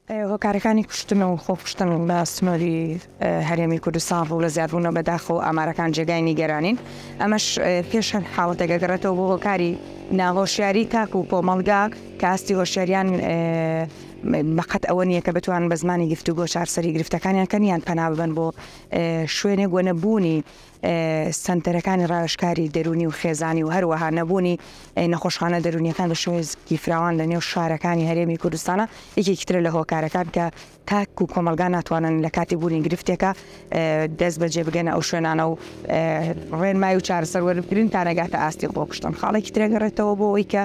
هۆکارەکانی کوشتن و خۆکوشتن بە سنووری هەرێمی کوردستان ڕوو لە زیادبوونەوە بەداخەوە ئامارەکان جێگای نیگەرانین. ئەمەش پێش هەر حاڵەتێک گەڕێتەوە بۆ هۆکاری ناهۆشیاری تاکو و کۆمەڵگا کە ئاستی هۆشیاریان بەقەت ئەوە نییە کە بتوان بە زمانی گفتوگۆ چارەسەری گرفتەکانیان کەنیان پەنا ببەن بۆ شوێنێک بۆ نەبوونی سنتەرەکانی ڕاوێژکاری دەرونی و خێزانی و هەروەها نەبوونی نەخۆشخانە دەرونیەکان بە شێوەیەکی فراوان لە نێو شارەکانی هەرێمی کوردستانە یەکێکترە لە هۆکارەکان کە تاک و کۆمەلگا ناتوانن لە کاتی بوونی گرفتێکە دەست بەجێ بگەنە ئەو شوێنانە و ڕێنمای و چارەسەر وەربگرن تا نەگاتە ئاستی خۆکوشتن. خاڵێکی ترێگەڕێتەوە بۆ ئەوەی کە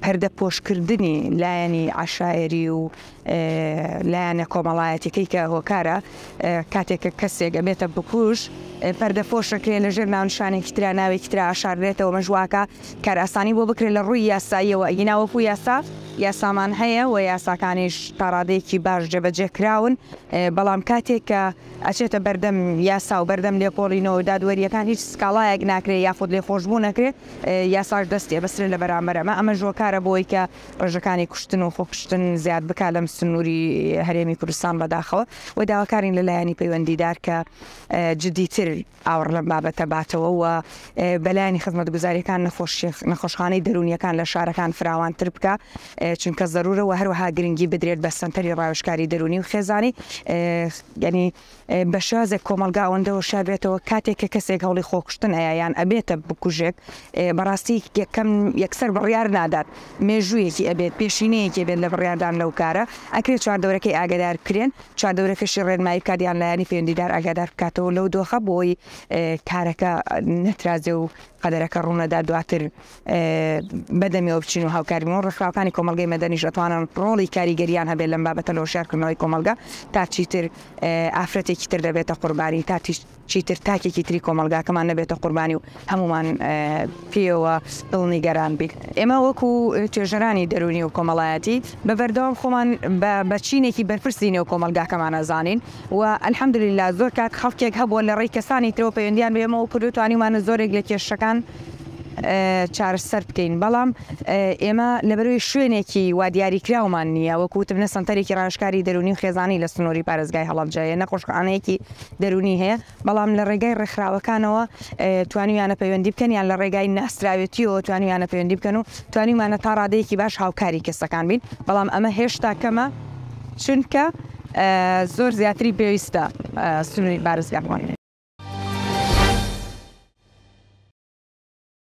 پەردە پۆشکردنی لایەنی عەشایری و لایەنە کۆمەڵایەتیەکەی کە هۆکارە کاتێککە کەسێک ئەبێتە بکوژ پەردە پۆشەکرێ لەژێر ناونشانێکی ترا ناوێکی ترا ئاشارێتەوە مەژواکە کار ئاسانی بۆ بکرێت لە ڕووی یاساییەوە ئیناوەکو یاسامان هەیە و یاساکانیش تاڕادەیەکی باش جێبەجێ کراون، بەڵام کاتێک کە ئەچێتە بەردەم یاسا و بەردەم لێکۆڵینەوە دادوەریەکان هیچ سکاڵایەک ناکرێت یاخود لێخۆشبوو نەکرێت یاساش دەستێ بەسرێت لە بەرامبەرەمە. ئەمە ژۆکارە بۆی کە ڕێژەکانی کوشتن و خۆکوشتن زیاد بکات لەم سنووری هەرێمی کوردستان بەداخەوە و داواکارین لەلایەنی پەیوەندیدار کە جددیتر ئاوڕ لەم بابەتە باتەوە و بەلایەنی خزمەتگوزاریەکان نەخۆشخانەی دەرونیەکان لە شارەکان فراوانتر بکە، چونکە زەرورە و هەروەها گرنگی بدرێت بە سنتەری ڕاوێژکاری دەرونی و خێزانی، ینی بە شازێک کۆمەلگا ئەوەندەوە شابێتەوە کاتێک کە کەسێک هەوڵی خۆکوشتن ئەیان ئەبێتە بکوژێک بەڕاستی یەکەم یەکسەر بڕیار نادات، مێژوویەکی ئەبێت پێشینەیەکی بێت لە بڕیاردان لەو کارە ئەکرێت چواردەورەکەی ئاگادار بکرێن، چواردەورەکەشی ڕێنمایی بکاتیان لایەنی پەیوەندیدار ئاگادار بکاتەوە لەو دۆخە بۆی کارەکە نەترازێ و قەدەرەکە ڕوونەدا دواتر بەدەمیەوە بچین و هاوکاریەوە ڕێکخراوەکانی کۆمەلگای مەدەنیش ئەتوانن ڕۆڵی کاریگەریان هەبێت لەم بابەتە لە هۆشیارکردنەوەی کۆمەلگا تا چیتر ئافرەتێکی تر دەبێتە قوربانی تا چیتر تاکێکی تری کۆمەلگاکەمان نەبێتە قوربانی و هەمومان پێوە دڵنیگەران بین. ئێمە وەکو توێژەرانی دەرونی و کۆمەڵایەتی بەبەردەوام خۆمان بە چینێکی بەرپرسی نێو کۆمەلگاکەمان ئەزانین و ئەلحەمدولیلا زۆر کات خەڵکێک هەبووە لە ڕێی کەسانی ترەوە پەیوەندیان بێمەوە کردو توانیمانە زۆرێک لە کێشەکان چارەسەر بکەین، بەڵام ئێمە لەبەروی شوێنێکی وا دیاریکراومان نییە وەکو وتبنە سنتەرێکی ڕاوێژکاری دەرونی و خێزانی لە سنووری پارێزگای هەڵەبجەیە نەخۆشخانەیەکی دەرونی هەیە، بەڵام لە ڕێگای ڕێکخراوەکانەوە توانیویانە پەیوەندی بکەن یان لە ڕێگای ناسراوێتیەوە توانیویانە پەیوەندی بکەن و توانیمانە تا ڕادەیەکی باش هاوکاری کەسەکان بین، بەڵام ئەمە هێشتا کەمە چونکە زۆر زیاتری پێویستە سنووری پارێزگاکان.